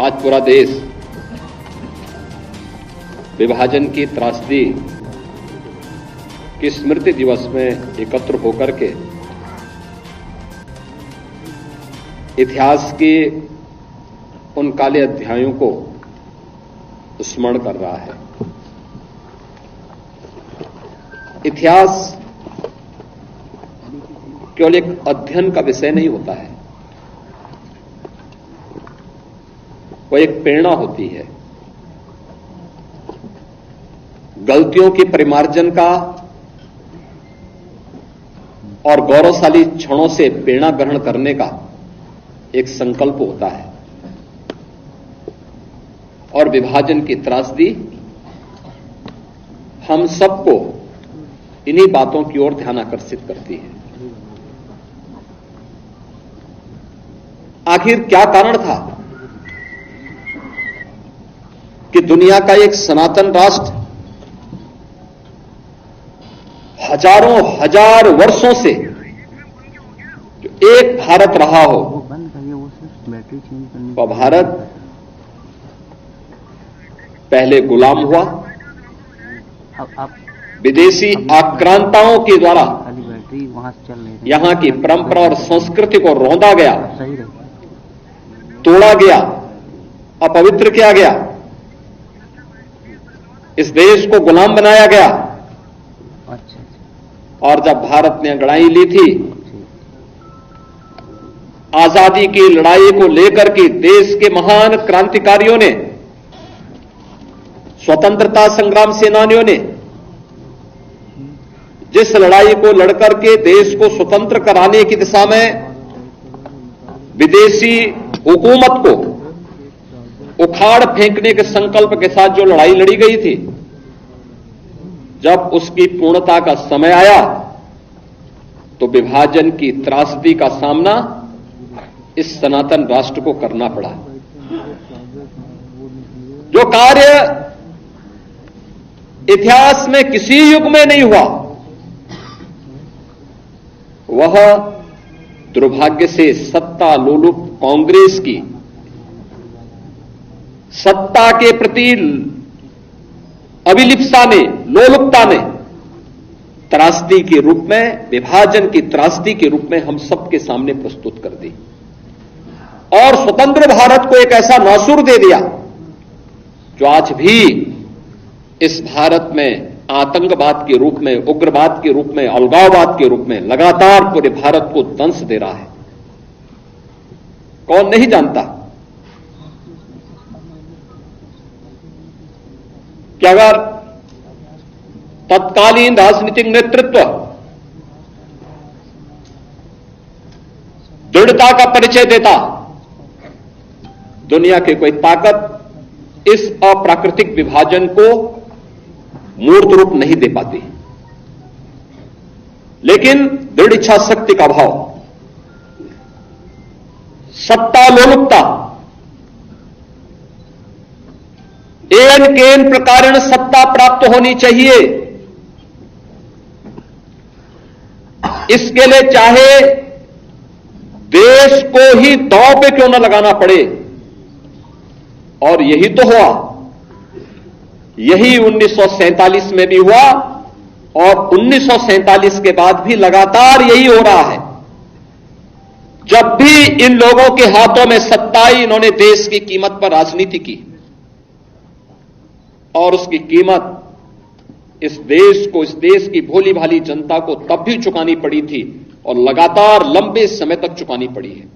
आज पूरा देश विभाजन की त्रासदी की स्मृति दिवस में एकत्र होकर के इतिहास के उन काले अध्यायों को स्मरण कर रहा है। इतिहास केवल एक अध्ययन का विषय नहीं होता है, वो एक प्रेरणा होती है। गलतियों के परिमार्जन का और गौरवशाली क्षणों से प्रेरणा ग्रहण करने का एक संकल्प होता है। और विभाजन की त्रासदी हम सबको इन्हीं बातों की ओर ध्यान आकर्षित करती है। आखिर क्या कारण था कि दुनिया का एक सनातन राष्ट्र हजारों हजार वर्षों से जो एक भारत रहा हो, वह भारत पहले गुलाम हुआ, विदेशी आक्रांताओं के द्वारा यहां की परंपरा और संस्कृति को रौंदा गया, तोड़ा गया, अपवित्र किया गया, इस देश को गुलाम बनाया गया। और जब भारत ने अंगड़ाई ली थी, आजादी की लड़ाई को लेकर के देश के महान क्रांतिकारियों ने, स्वतंत्रता संग्राम सेनानियों ने जिस लड़ाई को लड़कर के देश को स्वतंत्र कराने की दिशा में विदेशी हुकूमत को उखाड़ फेंकने के संकल्प के साथ जो लड़ाई लड़ी गई थी, जब उसकी पूर्णता का समय आया तो विभाजन की त्रासदी का सामना इस सनातन राष्ट्र को करना पड़ा। जो कार्य इतिहास में किसी युग में नहीं हुआ, वह दुर्भाग्य से सत्ता लोलुप कांग्रेस की सत्ता के प्रति अभिलिप्सा ने, लोलुपता ने त्रासदी के रूप में, विभाजन की त्रासदी के रूप में हम सबके सामने प्रस्तुत कर दी और स्वतंत्र भारत को एक ऐसा नासूर दे दिया जो आज भी इस भारत में आतंकवाद के रूप में, उग्रवाद के रूप में, अलगाववाद के रूप में लगातार पूरे भारत को दंश दे रहा है। कौन नहीं जानता कि अगर तत्कालीन राजनीतिक नेतृत्व दृढ़ता का परिचय देता, दुनिया की कोई ताकत इस अप्राकृतिक विभाजन को मूर्त रूप नहीं दे पाती। लेकिन दृढ़ इच्छा शक्ति का भाव, सत्ता लोलुपता, एन केन प्रकारेण सत्ता प्राप्त होनी चाहिए, इसके लिए चाहे देश को ही दांव पे क्यों न लगाना पड़े। और यही तो हुआ, यही 1947 में भी हुआ और 1947 के बाद भी लगातार यही हो रहा है। जब भी इन लोगों के हाथों में सत्ता आई, इन्होंने देश की कीमत पर राजनीति की और उसकी कीमत इस देश को, इस देश की भोली भाली जनता को तब भी चुकानी पड़ी थी और लगातार लंबे समय तक चुकानी पड़ी है।